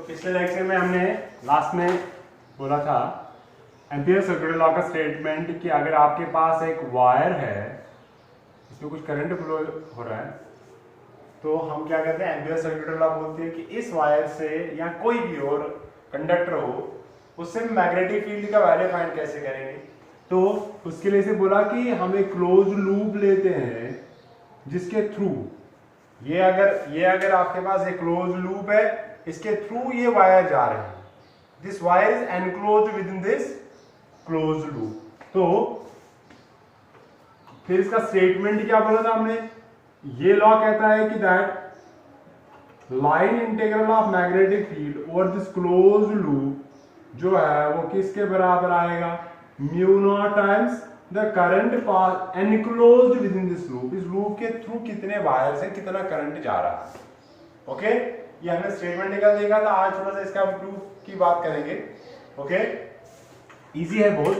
पिछले लेक्चर में हमने लास्ट में बोला था एम्पियर सर्कुलर लॉ का स्टेटमेंट कि अगर आपके पास एक वायर है, इसमें कुछ करंट फ्लो हो रहा है, तो हम क्या करते हैं, एम्पियर सर्कुलर लॉ बोलते हैं कि इस वायर से या कोई भी और कंडक्टर हो, उससे मैग्नेटिक फील्ड का वैल्यू फाइंड कैसे करेंगे। तो उसके लिए से बोला कि हम एक क्लोज लूप लेते हैं जिसके थ्रू ये अगर आपके पास एक क्लोज लूप है, इसके थ्रू ये वायर जा रहे हैं, this wire is enclosed with in this close loop. तो फिर इसका स्टेटमेंट क्या बोला था हमने, ये लॉ कहता है कि that line integral of magnetic field over this close loop जो है वो किसके बराबर आएगा, mu naught times the current pass enclosed with in this loop. इस लूप के थ्रू कितने वायर से कितना करंट जा रहा है। ओके, ये हमने स्टेटमेंट निकाल देखा था। आज थोड़ा सा इसका प्रूफ की बात करेंगे। ओके, इजी है बहुत।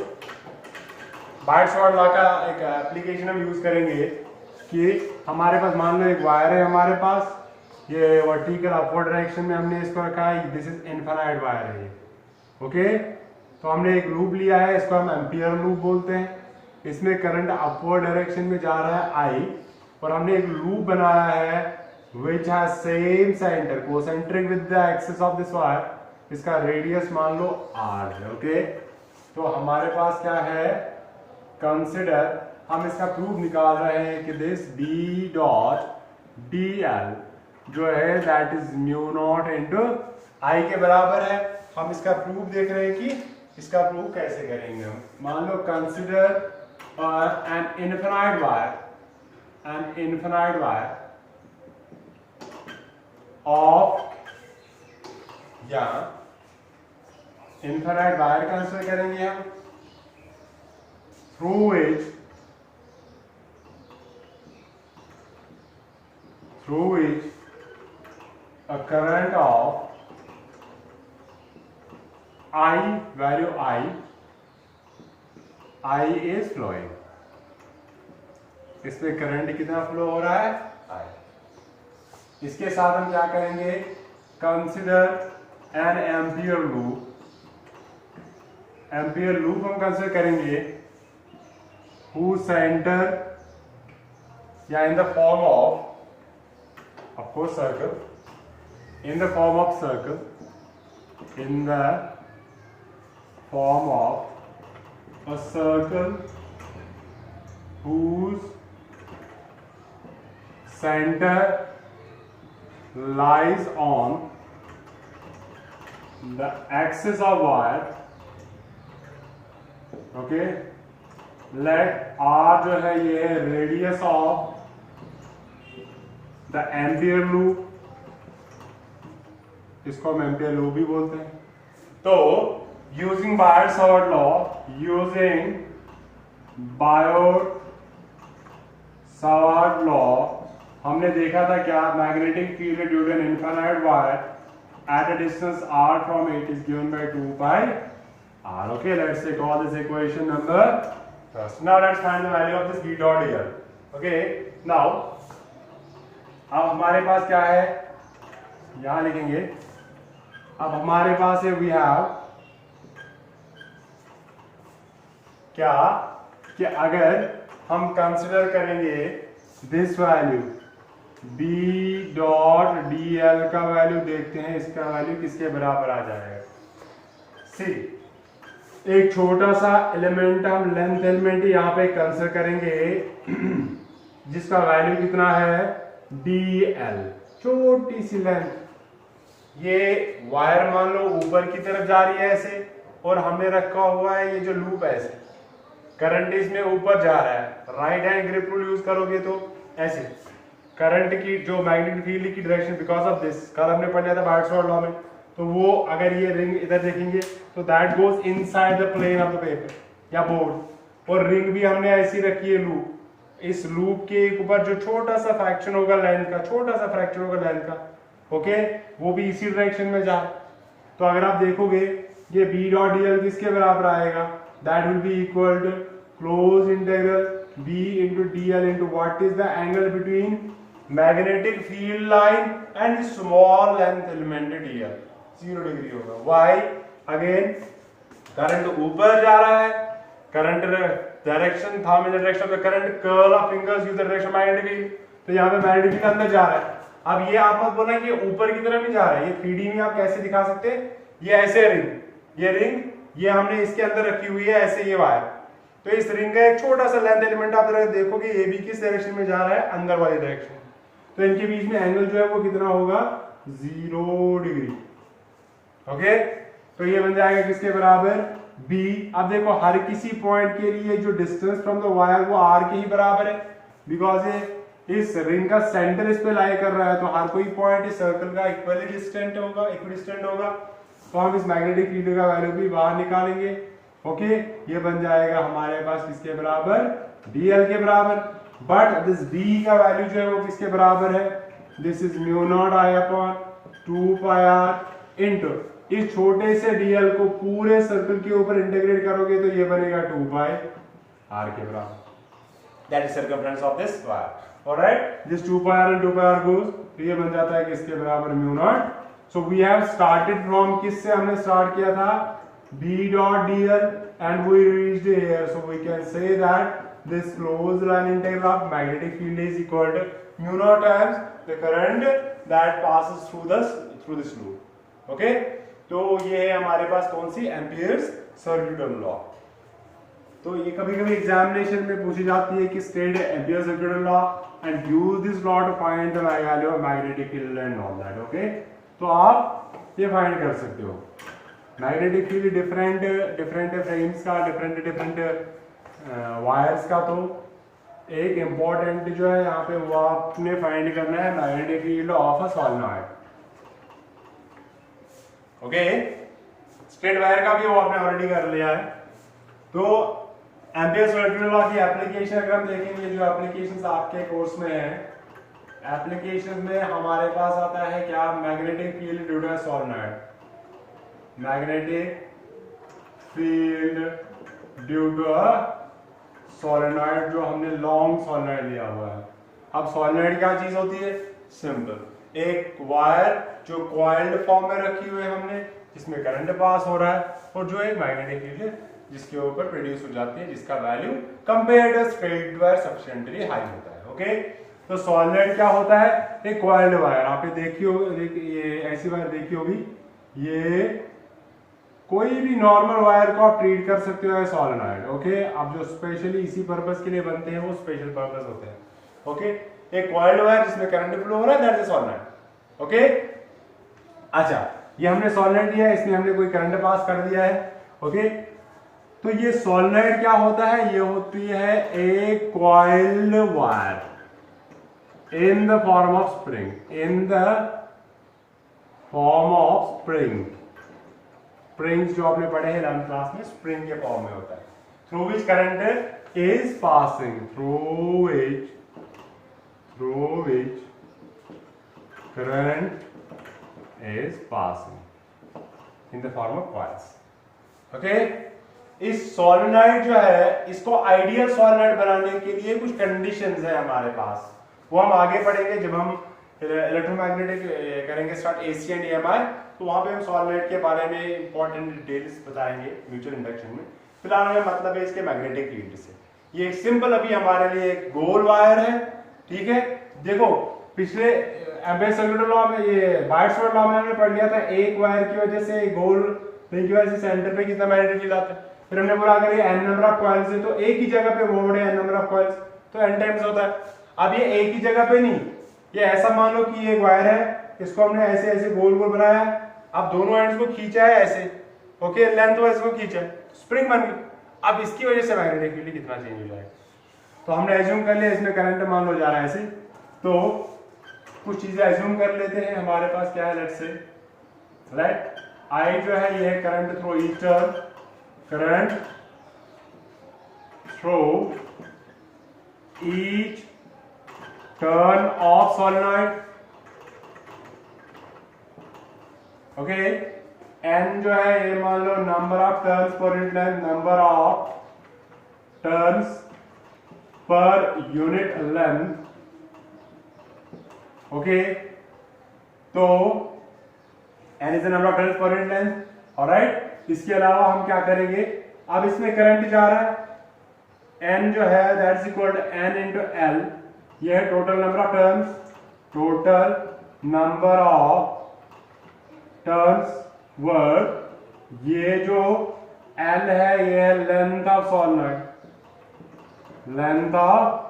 बायट-शॉर्ट लॉ का एक एप्लीकेशन हम यूज करेंगे कि हमारे पास मान लो एक वायर है, हमारे पास ये वर्टिकल अपवर्ड डायरेक्शन में हमने इसको रखा है, दिस इज इनफाइनाइट वायर है ये। ओके, तो हमने एक लूप लिया है, इसको हम एम्पियर लूप बोलते हैं। इसमें करंट अपवर्ड डायरेक्शन में जा रहा है आई, और हमने एक लूप बनाया है which has same centre, concentric with the axis of this wire. इसका रेडियस मान लो आर है। ओके, तो हमारे पास क्या है, कंसिडर, हम इसका प्रूफ निकाल रहे हैं कि this B dot D L जो है that is mu not into I के बराबर है। हम इसका प्रूफ देख रहे हैं कि इसका प्रूफ कैसे करेंगे हम। मान लो consider an infinite wire of या infinite wire कंसिडर करेंगे हम, through which a current of I, value I is flowing। इसमें करंट कितना फ्लो हो रहा है, I। इसके साथ हम क्या करेंगे, consider N ampere loop. Ampere loop हम कंसिडर करेंगे हु सेंटर या इन the form of course circle, in the form of circle, in the form of a circle whose center lies on the axis of wire। okay, let r जो है ये radius of the ampere loop, इसको हम ampere loop भी बोलते हैं। तो using बायट-शॉर्ट law हमने देखा था क्या, magnetic field due to an infinite wire at a distance r from it is given by 2 pi r। Okay, let's say call this equation number first. Now let's find the value of this b dot dl। Okay, now अब हमारे पास क्या है, यहां लिखेंगे, अब हमारे पास है we have क्या कि अगर हम कंसिडर करेंगे this value b dot D L का वैल्यू देखते हैं, इसका वैल्यू किसके बराबर आ जाएगा। सी, एक छोटा सा एलिमेंट हम लेंथ एलिमेंट यहां पे कंसिडर करेंगे जिसका वैल्यू कितना है, डी एल, छोटी सी लेंथ। ये वायर मान लो ऊपर की तरफ जा रही है ऐसे, और हमने रखा हुआ है ये जो लूप है ऐसे, करंट इसमें ऊपर जा रहा है। Right hand grip rule use करोगे तो ऐसे करंट की जो मैग्नेटिक फील्ड की डायरेक्शन बिकॉज ऑफ दिस, कल हमने पढ़ा था बायट-शॉर्ट लॉ में, तो वो अगर ये रिंग इधर देखेंगे तो that goes inside the plane of the paper या बोर्ड। और रिंग भी हमने ऐसी रखी है लूप, इस लूप के ऊपर जो छोटा सा फ्रैक्शन होगा लेंथ का, छोटा सा फ्रैक्शन होगा लेंथ का, ओके, वो भी इसी डायरेक्शन में जा। तो अगर आप देखोगे ये b डॉट dl किसके बराबर आएगा, that will be equal to close integral b into dl into what is the angle between magnetic field line and small length element dl। 0 degree होगा। वाई अगेन करंट ऊपर जा रहा है, current direction था इन direction of the current, curl of fingers use the direction magnetic field, तो यहाँ पे magnetic field अंदर जा रहा है। अब ये आप मत बोलना कि ऊपर की तरफ नहीं जा रहा है, ये 3D में आप कैसे दिखा सकते हैं, ये ऐसे रिंग, ये रिंग ये हमने इसके अंदर रखी हुई है ऐसे, ये वायर, तो इस रिंग का एक छोटा सा लेंथ एलिमेंट आप देखोगे ये भी किस डायरेक्शन में जा रहा है, अंदर वाली डायरेक्शन, तो इनके बीच में एंगल जो है वो कितना होगा 0 डिग्री। ओके, तो ये बन जाएगा किसके बराबर b। अब देखो हर किसी पॉइंट के लिए जो डिस्टेंस फ्रॉम द वायर वो r के ही बराबर है, बिकॉज ये इस रिंग का सेंटर इस पे लाई कर रहा है, तो हर कोई पॉइंट इस सर्कल का इक्वली डिस्टेंट होगा, इक्विडिस्टेंट होगा, तो हम इस मैग्नेटिक फील्ड का वैल्यू भी बाहर निकालेंगे। ओके, ये बन जाएगा हमारे पास किसके बराबर dl के बराबर, बट दिस b का वैल्यू जो है वो किसके बराबर है, this is mu not I upon 2 pi r into इस छोटे से dl को पूरे सर्कल के ऊपर इंटीग्रेट करोगे तो ये बनेगा 2 पाई r के बराबर, that is circumference of this wire. Alright, this 2 pi r and 2 pi r goes, तो ये बन जाता है किसके बराबर mu naught. So we have started from, किससे हमने स्टार्ट किया था, b dot dl and we reached here, so we can say that this closed line integral of magnetic field is equal to mu naught times the current that passes through this loop. okay, तो ये है हमारे पास कौन सी amperes circular law. तो ये कभी कभी examination में पूछी जाती है कि state Ampere circular law and use this law to find the value of magnetic field and all that. Okay, तो आप ये फाइंड कर सकते हो मैग्नेटिक फील्ड डिफरेंट फ्रेम्स का, डिफरेंट वायर्स का। तो एक इम्पॉर्टेंट जो है यहाँ पे वो आपने फाइंड करना है magnetic field of a solenoid. Okay, straight wire का भी वो आपने ऑलरेडी कर लिया है। तो एम्पियर सर्कुलर लॉ की एप्लीकेशन अगर हम देखेंगे, जो एप्लीकेशंस आपके कोर्स में है, एप्लीकेशन में हमारे पास आता है क्या, magnetic field due to solenoid, magnetic field due to solenoid, जो हमने लॉन्ग सॉलिनॉइड लिया हुआ है। अब सॉलिनॉइड क्या चीज होती है, सिंपल एक वायर जो कॉइल्ड फॉर्म में रखी हुई है हमने, जिसमें करंट पास हो रहा है, और जो एक मैग्नेटिक फील्ड है जिसके ऊपर प्रोड्यूस हो जाती है, जिसका value compared to straight wire sufficiently high होता है। ओके, तो सॉलिनॉइड क्या होता है, एक कॉइल्ड वायर, आपने देखी होगी, ये ऐसी वायर देखी होगी, ये कोई भी नॉर्मल वायर को आप ट्रीट कर सकते हो सॉलिनॉइड। ओके, अब जो स्पेशली इसी पर्पस के लिए बनते हैं वो स्पेशल पर्पस होते हैं। ओके, एक कॉइल्ड वायर जिसमें करंट फ्लो हो रहा है, दैट इज सॉलिनॉइड। ओके, अच्छा, ये हमने सॉलिनॉइड लिया है, इसमें हमने कोई करंट पास कर दिया है। ओके, तो ये सॉलिनॉइड क्या होता है, ये होती है एक coiled wire in the form of spring, in the form of spring. Springs जो आपने पढ़े हैं 11th क्लास में, स्प्रिंग के फॉर्म में होता है, through which current is passing, through which current is passing in the form of coils. Okay, इस सॉलिनॉइड जो है, इसको आइडियल सॉलिनॉइड बनाने के लिए कुछ कंडीशंस है हमारे पास, वो हम आगे पढ़ेंगे जब हम इलेक्ट्रोमैग्नेटिक करेंगे स्टार्ट एसी एंड ईएमआई, तो वहां पे हम सॉलिनॉइड के बारे में इंपॉर्टेंट डिटेल्स बताएंगे म्यूचुअल इंडक्शन में। फिलहाल हमें मतलब है इसके मैग्नेटिक फील्ड से। ये सिंपल अभी हमारे लिए एक गोल वायर है, ठीक है। देखो पिछले एम्पियर सर्कुलर लॉ में, ये बायट्सवर्थ लॉ में हमने पढ़ लिया था, एक वायर की वजह से गोल रिंग की वजह से सेंटर पे कितना मैग्नेटिक फील्ड आता है। फिर हमने बोला अगर ये n नंबर ऑफ कॉइल्स है तो एक ही जगह पे मोड है n नंबर ऑफ कॉइल्स, तो n टाइम्स होता है। अब ये एक ही जगह पे नहीं, ये ऐसा मान लो कि ये एक वायर है, इसको हमने ऐसे ऐसे गोल गोल बनाया, अब दोनों एंड्स को खींचा है ऐसे, ओके, लेंथ वाइज को खींचा है, स्प्रिंग बन गई। अब इसकी वजह से मैग्नेटिक फील्ड कितना चेंज हो जाएगा, तो हमने एज्यूम कर लिया इसमें करंट मान लो जा रहा है ऐसे, तो कुछ चीजें एज्यूम कर लेते हैं। हमारे पास क्या है, लेट्स से राइट, आई जो है ये current through each turn, current through each turn of solenoid. Okay, N जो है ये मान लो number of turns per unit length, number of turns per unit length. Okay, तो n is the number of turns per unit length, alright. इसके अलावा हम क्या करेंगे, अब इसमें करंट जा रहा है, n जो है that is equal to n into l, ये है total number of turns, total number of turns work. ये जो l है ये है length of solenoid, length of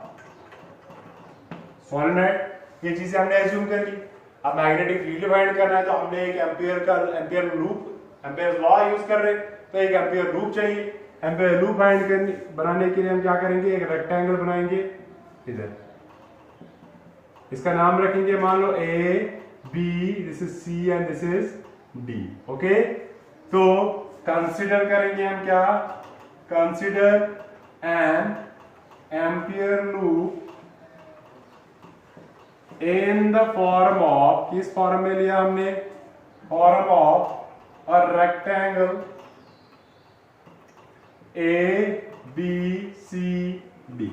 solenoid, ये चीजें हमने एज्यूम कर ली। अब मैग्नेटिक फील्ड फाइंड करना है तो हमने एक ampere loop, ampere law use कर रहे हैं, तो एक एम्पियर लूप चाहिए। एम्पियर लूप फाइंड करने बनाने के लिए हम क्या करेंगे, एक रेक्टेंगल बनाएंगे इधर, इसका नाम रखेंगे मान लो A B, this is C and this is D, okay. तो कंसीडर करेंगे हम क्या, consider an ampere loop in the form of, किस फॉर्म में लिया हमने, form of a rectangle A B C D.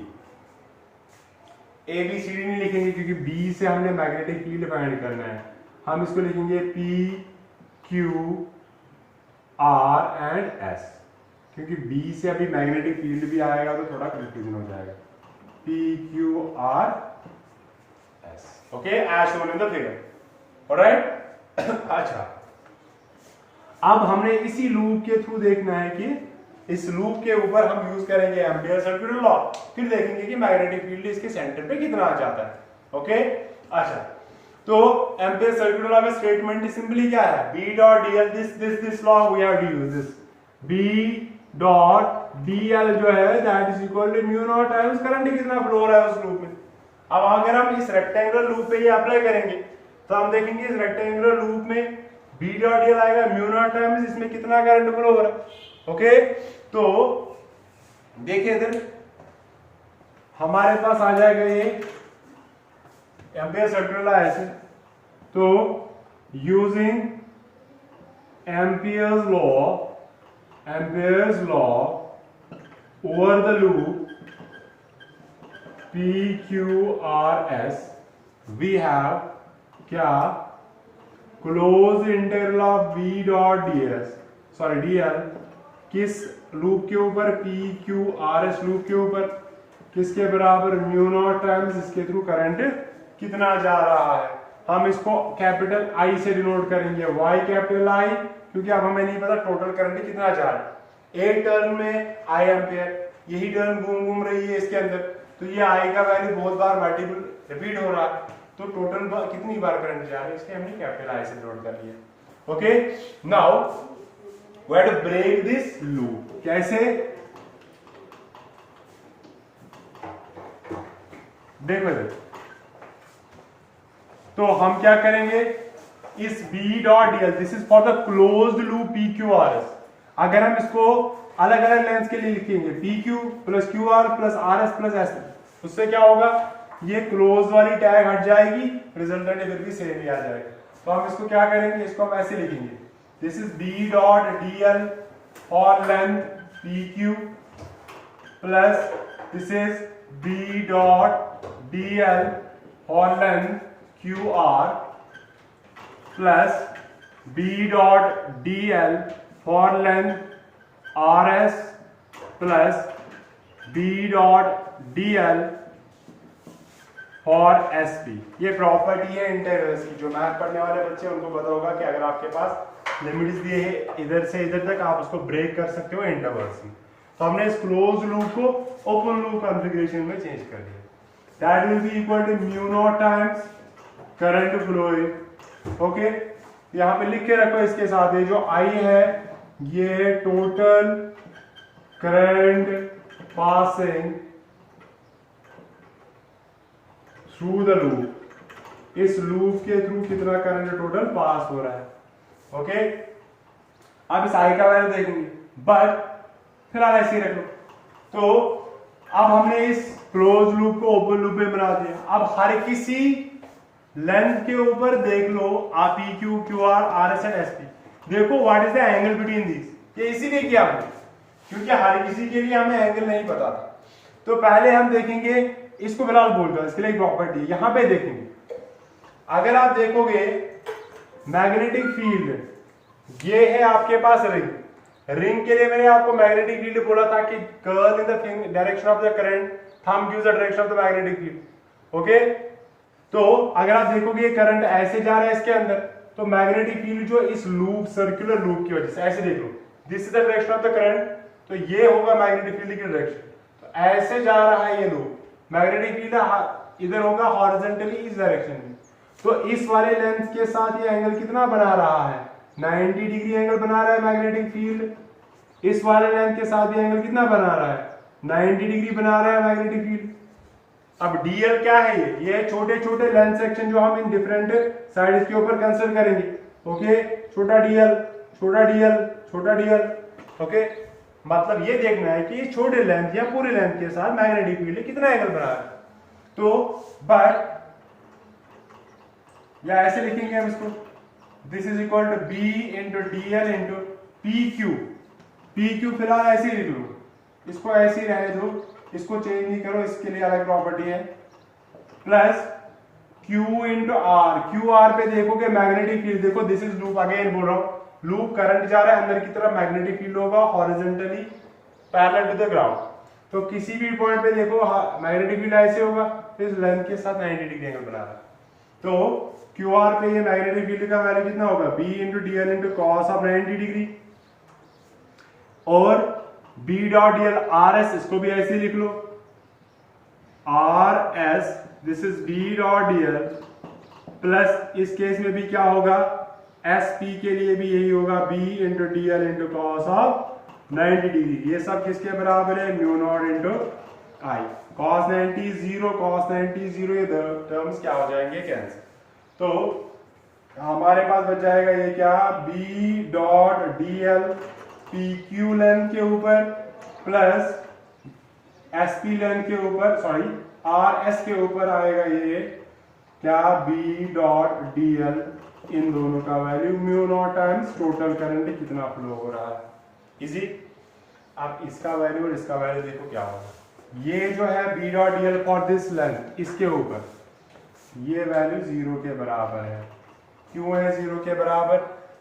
A B C D नहीं लिखेंगे क्योंकि बी से हमने मैग्नेटिक फील्ड फाइंड करना है, हम इसको लिखेंगे P Q are and S, क्योंकि बी से अभी मैग्नेटिक फील्ड भी आएगा तो थोड़ा कंफ्यूजन हो जाएगा। P Q R S, okay, as shown in the figure, alright. अच्छा, अब हमने इसी लूप के थ्रू देखना है कि इस लूप के ऊपर हम यूज करेंगे एम्पियर सर्कुलर लॉ, फिर देखेंगे कि मैग्नेटिक फील्ड इसके सेंटर पे कितना आ जाता है, ओके। अच्छा, तो एम्पियर सर्कुलर लॉ का स्टेटमेंट सिंपली क्या है, B dot dl, this law we have to use this, B dot dl जो है that is equal to mu naught times current कितना फ्लो हो रहा है उस लूप में। अब अगर हम इस रेक्टेंगुलर लूप पे ये अप्लाई करेंगे तो हम देखेंगे इस रेक्टेंगुलर लूप में B डॉट dl आएगा म्यू नॉट टाइम्स इसमें कितना करंट फ्लो हो रहा है, ओके। तो देखिए इधर हमारे पास आ जाएगा ये एम्पियर सर्कुलर लॉ ऐसे, तो using ampere's law over the loop P Q R S, we have क्या, close integral of B dot dl, किस लूप के ऊपर, P Q R S loop के ऊपर, किसके बराबर, म्यू नॉट टाइम्स इसके थ्रू करंट कितना जा रहा है। हम इसको कैपिटल आई से डिनोट करेंगे, वाई कैपिटल आई, क्योंकि अब हमें नहीं पता टोटल करंट कितना जा रहा है। एक टर्न में आई एम्पियर, यही टर्न घूम रही है इसके अंदर, तो ये आई का वैल्यू बहुत बार मल्टीपल रिपीट हो रहा है, तो टोटल कितनी बार करंट जा रहा है, इसके हमने कैपिटल आई से डिनोट कर लिया, okay. Now we have to break this loop, कैसे, देखो तो हम क्या करेंगे, इस B dot dl, this is for the closed loop P Q R S, अगर हम इसको अलग अलग लेंथ के लिए लिखेंगे P Q plus Q R plus R S plus S, उससे क्या होगा, ये क्लोज वाली टैग हट जाएगी, रिजल्टेंट इधर भी सेम ही आ जाएगा। तो हम इसको क्या करेंगे, इसको हम ऐसे लिखेंगे, this is B dot dl for length P Q plus this is B dot dl for length Q R plus B dot dl for length R S plus B dot dl for S P. ये property है integrals की, जो math पढ़ने वाले बच्चे उनको पता होगा कि अगर आपके पास लिमिट्स दिए हैं इधर से इधर तक, आप उसको ब्रेक कर सकते हो इंटरवल्स में। तो हमने इस क्लोज लूप को ओपन लूप कॉन्फ़िगरेशन में चेंज कर दिया, that will be equal to mu naught times current flowing, okay. यहाँ पे लिख के रखो इसके साथ, ये जो आई है ये total current passing through the loop, इस लूप के थ्रू कितना करंट टोटल पास हो रहा है, ओके। अब इस आई का वैल्यू देखेंगे, बट फिलहाल ऐसे ही रख लो। तो अब हमने इस क्लोज लूप को ओपन लूप में बना दिया। अब हर किसी लेंथ के ऊपर देख लो, आप P Q Q R R S and S P, देखो what is the angle between these. ये इसीलिए किया हमने क्योंकि हर किसी के लिए हमें एंगल नहीं पता था। तो पहले हम देखेंगे, इसको फिलहाल बोल दो, इसके लिए एक प्रॉपर्टी यहां पे देखेंगे। अगर आप देखोगे मैग्नेटिक फील्ड ये है आपके पास रिंग के लिए मैंने आपको मैग्नेटिक फील्ड बोला था कि curl in the direction of the current, thumb gives the direction of the magnetic field. Okay, तो अगर आप देखोगे ये करंट ऐसे जा रहा है इसके अंदर, तो मैग्नेटिक फील्ड जो इस लूप, सर्कुलर लूप की वजह से, ऐसे देख लो, this is the direction of the current, तो ये होगा मैग्नेटिक फील्ड की डायरेक्शन। तो ऐसे जा रहा है ये लूप, मैग्नेटिक फील्ड इधर होगा हॉरिजॉन्टली इस डायरेक्शन में। तो इस वाले लेंथ के साथ ये एंगल कितना बना रहा है, 90 डिग्री एंगल बना रहा है मैग्नेटिक फील्ड। इस वाले लेंथ के साथ ये एंगल कितना बना रहा है, 90 डिग्री बना रहा है मैग्नेटिक फील्ड। अब डीएल क्या है, ये छोटे छोटे लेंथ सेक्शन जो हम इन डिफरेंट साइड्स के ऊपर कंसीडर करेंगे। ओके, छोटा डीएल, छोटा डीएल, छोटा डीएल। ओके, मतलब ये देखना है कि छोटे लेंथ या पूरे लेंथ के साथ मैग्नेटिक फील्ड कितना एंगल बना रहा है। तो बट या ऐसे लिखेंगे हम इसको, this is equal to B into DL into P Q. P Q फिलहाल ऐसे ही लिख लो, इसको ऐसे ही रहने दो, इसको चेंज नहीं करो, इसके लिए अलग प्रॉपर्टी है। Plus Q into R. Q R पे देखोगे मैग्नेटिक फील्ड, देखो दिस इज लूप, अगेन बोल रहा हूं, लूप करंट जा रहा है अंदर की तरफ, मैग्नेटिक फील्ड होगा horizontally parallel to the ground. तो किसी भी पॉइंट पे देखो मैग्नेटिक फील्ड ऐसे होगा, तो इस लेंथ के साथ 90 डिग्री एंगल बना रहा है। तो क्यू आर पे ये मैग्नेटिक फील्ड का वैल्यू कितना होगा, B into D L into cos of 90 degree. और B dot D L R S, इसको भी ऐसे लिख लो, R S, this is B dot D L, plus इस केस में भी क्या होगा, एस पी के लिए भी यही होगा, B into D L into cos of 90 degree. ये सब किसके बराबर है, mu not into I. Cos 90 0, cos 90 0, ये टर्म्स क्या हो जाएंगे, कैंसिल। तो हमारे पास बच जाएगा ये क्या, B dot D L P Q length के ऊपर प्लस एस पी लेंथ के ऊपर, सॉरी आर एस के ऊपर आएगा ये क्या, बी डॉट डी एल, इन दोनों का value mu naught times total current कितना फ्लो हो रहा है। इजी। आप इसका वैल्यू और इसका वैल्यू देखो क्या होगा, ये जो है B dot D L for this length, इसके ऊपर ये वैल्यू 0 के बराबर है। क्यों है 0 के बराबर,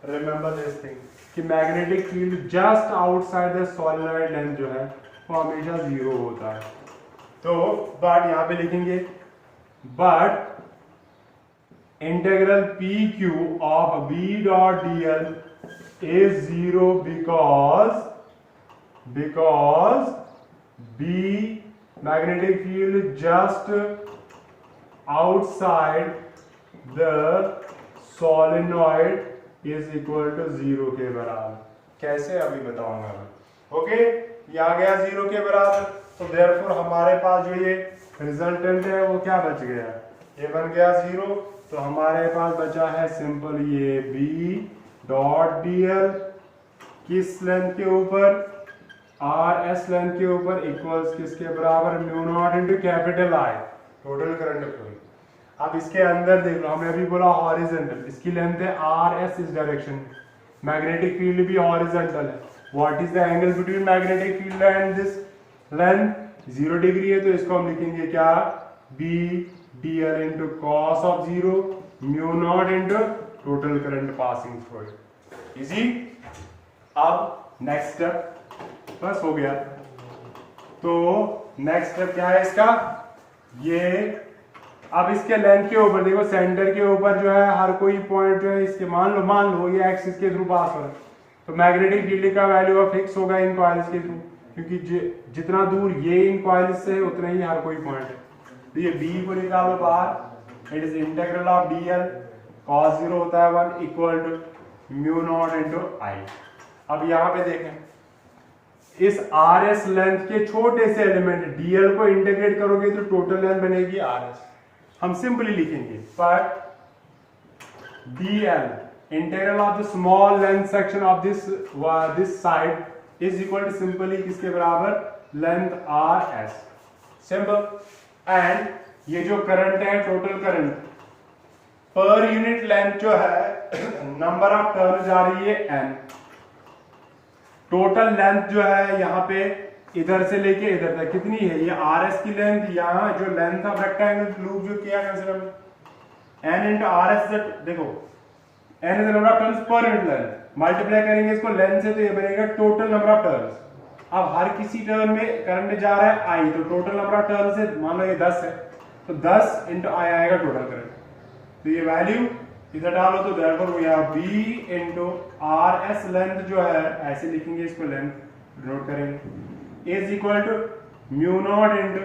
रिमेंबर दिस थिंग कि magnetic field just outside the solenoid length जो है वो हमेशा 0 होता है। तो बट यहां पे लिखेंगे, but integral P Q of B dot D L is 0 because B magnetic field just outside the solenoid is equal to 0 के बराबर। कैसे अभी बताऊंगा मैं। ओके, ये आ गया 0 के बराबर, तो देयरफॉर हमारे पास जो ये रिजल्टेंट है वो क्या बच गया, ये बन गया 0। तो हमारे पास बचा है सिंपल ये बी डॉट डी एल किस लेंथ के ऊपर, आर एस लेंथ के ऊपर, इक्वल्स किसके बराबर, mu not into capital I, total current flow. अब इसके अंदर देख लो, हमने अभी बोला हॉरिजॉन्टल, इसकी लेंथ है आर एस इस डायरेक्शन, मैग्नेटिक फील्ड भी हॉरिजॉन्टल है। What is the angle between magnetic field and this length, 0 degree है। तो इसको हम लिखेंगे क्या, B D L into cos of 0 mu not into total current passing through it. Easy. अब नेक्स्ट स्टेप बस हो गया। तो नेक्स्ट स्टेप क्या है इसका, ये अब इसके लेंथ के ऊपर देखो, सेंटर के ऊपर जो है हर कोई पॉइंट जो है इसके, मान लो ये एक्सिस के थ्रू पास हो रहा है, तो मैग्नेटिक फील्ड का वैल्यू फिक्स होगा इन कॉइल्स के थ्रू, क्योंकि जितना दूर ये इन कॉइल्स से है उतना ही हर कोई पॉइंट है। तो ये बी को निकालो बाहर, it is integral of D L cos 0 होता है 1 equal to mu not into I. अब यहाँ पे देखें, इस आर एस लेंथ के छोटे से एलिमेंट डीएल को इंटीग्रेट करोगे तो टोटल लेंथ बनेगी आर एस। हम सिंपली लिखेंगे पर DL integral of the small length section of this side is equal to simply किसके बराबर, length R S, simple. And ये जो करंट है total current per unit length जो है नंबर ऑफ टर्न जा रही है एन, टोटल लेंथ जो है यहाँ पे इधर से लेके इधर तक कितनी है, ये आर एस की लेंथ, यहाँ जो लेंथ ऑफ रेक्टेंगल लूप जो किया consider N into R S, देखो n is the number of turns per unit length, multiply करेंगे इसको लेंथ से तो ये बनेगा टोटल नंबर ऑफ टर्न्स। अब हर किसी टर्न में करंट जा रहा है i, तो टोटल नंबर ऑफ टर्न से मान लो ये 10 है तो 10 इंटू i आएगा टोटल करंट। तो ये वैल्यू इधर डालो तो therefore we have b into rs length जो है ऐसे लिखेंगे इसको, लेंथ नोट करेंगे is equal to mu not into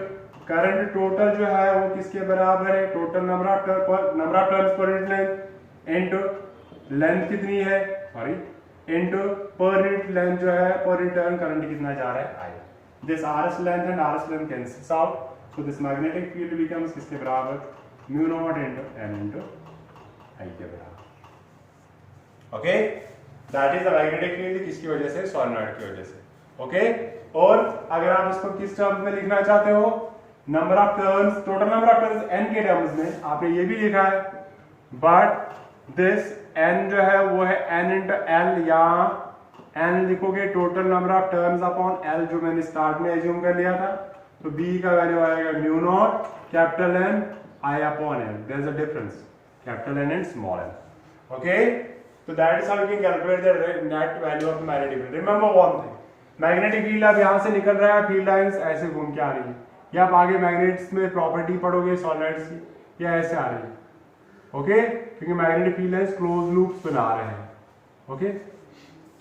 current total जो है वो किसके बराबर है, total number of turns per unit length into length कितनी है, sorry into per unit length जो है, पर यूनिट टर्न करंट कितना जा रहा है i। This rs length and rs length cancels out, so this magnetic field becomes किसके बराबर, mu not into n into i के बराबर। Okay, that is the magnetic field, किसकी वजह से, सॉलिनॉइड की वजह से। ओके, और अगर आप इसको किस टर्म्स में लिखना चाहते हो, number of turns, total number of turns n के टर्म्स में, आपने ये भी लिखा है, बट दिस n जो है वो है n इंटू l, या n लिखोगे total number of turns upon l जो मैंने स्टार्ट में एज्यूम कर लिया था, तो b का वैल्यू आएगा mu naught capital N I upon l, there is a difference, capital N and small n। Okay, तो that is how you can calculate the net value of the magnetic field. Remember one thing, magnetic field अब यहां से निकल रहा है, field lines ऐसे घूम के आ रही है, या आप आगे मैग्नेट्स में प्रॉपर्टी पढ़ोगे सॉलिडॉइड्स की, या ऐसे आ रही है। ओके, क्योंकि magnetic field lines close loops बना रहे हैं। ओके,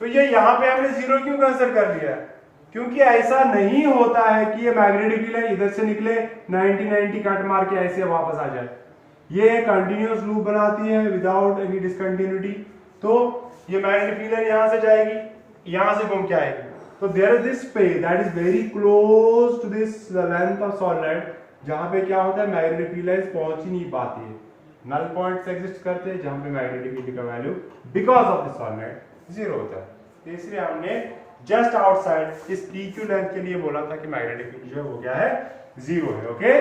तो ये यहाँ पे हमने जीरो क्यों कंसिडर कर लिया है, क्योंकि ऐसा नहीं होता है कि ये मैग्नेटिक फील्ड लाइन इधर से निकले 90-90 कट मार के ऐसे वापस आ जाए, ये कंटिन्यूअस लूप बनाती है विदाउट एनी डिसकंटिन्यूटी। तो ये मैग्नेटिक फील्ड लाइन यहाँ से जाएगी, यहाँ से घूम के आएगी, तो there is this space that is very close to this length of solid, जहां पे क्या होता है मैग्नेटिक फील्ड लाइंस पहुंच ही नहीं पाती है, नल पॉइंट्स एग्जिस्ट करते हैं जहां पे मैग्नेटिक फील्ड का value because of the solid zero होता है। तो इसलिए हमने जस्ट आउटसाइड इस PQ लेंथ के लिए बोला था कि मैग्नेटिक फील्ड जो है वो क्या है, जीरो है। ओके,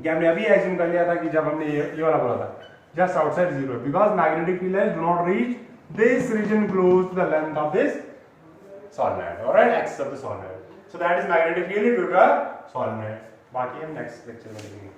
ये हमने अभी एज्यूम कर लिया था कि जब हमने ये वाला बोला था just outside zero, because magnetic field lines do not reach this region close to the length of this solenoid, alright, axis of the solenoid. So that is magnetic field due to solenoid. बाकी हम next lecture में देखेंगे।